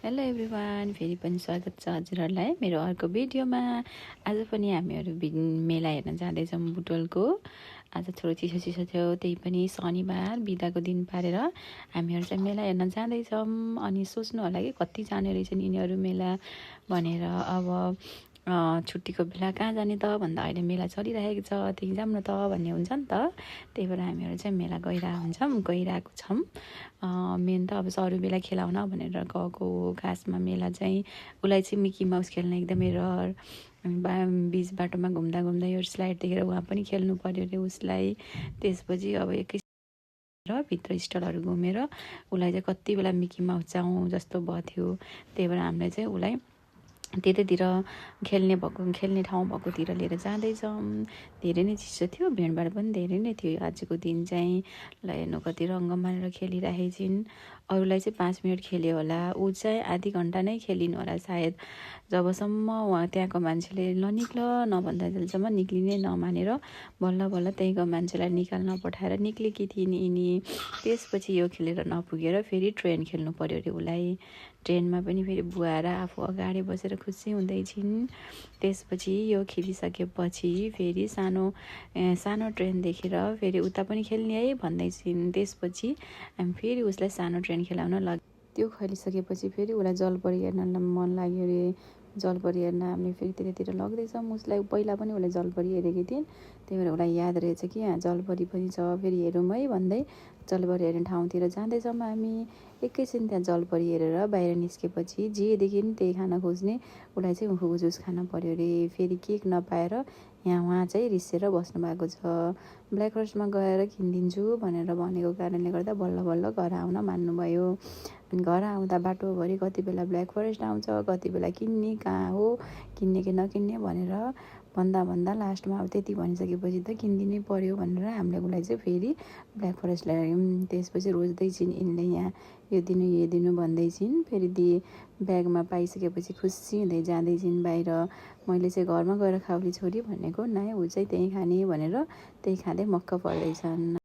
Hello everyone, फेरि पनि स्वागत छ हजुरहरूलाई मेरो अर्को भिडियोमा। आज पनि हामीहरू मेला हेर्न जाँदैछौँ बुटवलको। आज थोरै चिसो चिसो थियो, त्यही पनि शनिबार बिदाको दिन पारेर हामीहरू चाहिँ मेला हेर्न जाँदैछौँ। अनि सोच्नु होला कि कति जाने रहेछन् यिनीहरू मेला भनेर। अब छुट्टीको बेला कहाँ जाने त भन्दा अहिले मेला चलिरहेको छ, त्यही जाऊँ न त भन्ने हुन्छ नि त। त्यही भएर हामीहरू चाहिँ मेला गइरहेको छौँ। मेन त अब अरू बेला खेलाउन भनेर गएको हो। खासमा मेला चाहिँ उसलाई चाहिँ मिकी माउस खेल्न एकदमै रहर। बिच बाटोमा घुम्दा घुम्दा यो स्लाइड देखेर उहाँ पनि खेल्नु पर्यो अरे उसलाई। त्यसपछि अब र भित्र स्टलहरू घुमेर उसलाई चाहिँ कति बेला मिकी माउस जाउँ जस्तो भयो थियो। त्यही भएर हामीले चाहिँ उसलाई त्यतैतिर खेल्ने ठाउँ भएकोतिर लिएर जाँदैछौँ। धेरै नै चिसो थियो, भिडभाड पनि धेरै नै थियो आजको दिन चाहिँ। ल हेर्नु कति रङ्ग मानेर खेलिरहेको छिन्। अरूलाई चाहिँ 5 मिनट खेल्यो होला, ऊ चाहिँ आधी घन्टा नै खेलिनु होला सायद। जबसम्म उहाँ त्यहाँको मान्छेले ननिक्ल नभन्दा जेलसम्म निक्लिनै नमानेर बल्ल बल्ल त्यहीँको मान्छेलाई निकाल्न पठाएर निक्लेकी थिइन् यिनी। त्यसपछि यो खेलेर नपुगेर फेरि ट्रेन खेल्नु पर्यो अरे उसलाई। ट्रेनमा पनि फेरि बुवा र आफू अगाडि बसेर खुसी हुँदैछिन्। त्यसपछि यो खेलिसकेपछि फेरि सानो ट्रेन देखेर फेरि उता पनि खेल्ने है भन्दैछिन्। त्यसपछि हामी फेरि उसलाई सानो ट्रेन खेलाउन लाग्यो। त्यो खेलिसकेपछि फेरि उसलाई जलपरी हेर्न मन लाग्यो अरे। जलपरी हेर्न हामीले फेरि त्यतातिर लग्दैछौँ उसलाई। पहिला पनि उसले जलपरी हेरेकी थिइन्, त्यही भएर उसलाई याद रहेछ कि यहाँ जलपरी पनि छ, फेरि हेरौँ है भन्दै जलपरी हेर्ने ठाउँतिर जाँदैछौँ हामी। एकैछिन त्यहाँ जलपरी हेरेर बाहिर निस्केपछि जे देखिन् त्यही खान खोज्ने उसलाई चाहिँ उखुको जुस खान पर्यो अरे। फेरि केक नपाएर उहाँ चाहिँ रिसेर बस्नु भएको छ। ब्ल्याक फरेस्टमा गएर किनिदिन्छु भनेर भनेको कारणले गर्दा बल्ल बल्ल घर आउन मान्नुभयो। अनि घर आउँदा बाटोभरि कति बेला ब्ल्याक फरेस्ट आउँछ, कति बेला किन्ने कहाँ हो, किन्ने कि नकिन्ने भनेर भन्दा लास्टमा अब त्यति भनिसकेपछि त किनिदिनै पर्यो भनेर हामीले उसलाई चाहिँ फेरि ब्ल्याक फरेस्ट ल्यायौँ। त्यसपछि रोज्दैछिन् यिनले यहाँ यो दिनु भन्दैछिन्। फेरि ब्यागमा पाइसकेपछि खुसी हुँदै जाँदैछिन् बाहिर। मैले चाहिँ घरमा गएर खाउली छोरी भनेको, नाइ ऊ चाहिँ त्यहीँ खाने भनेर त्यही खाँदै मक्क पर्दैछन्।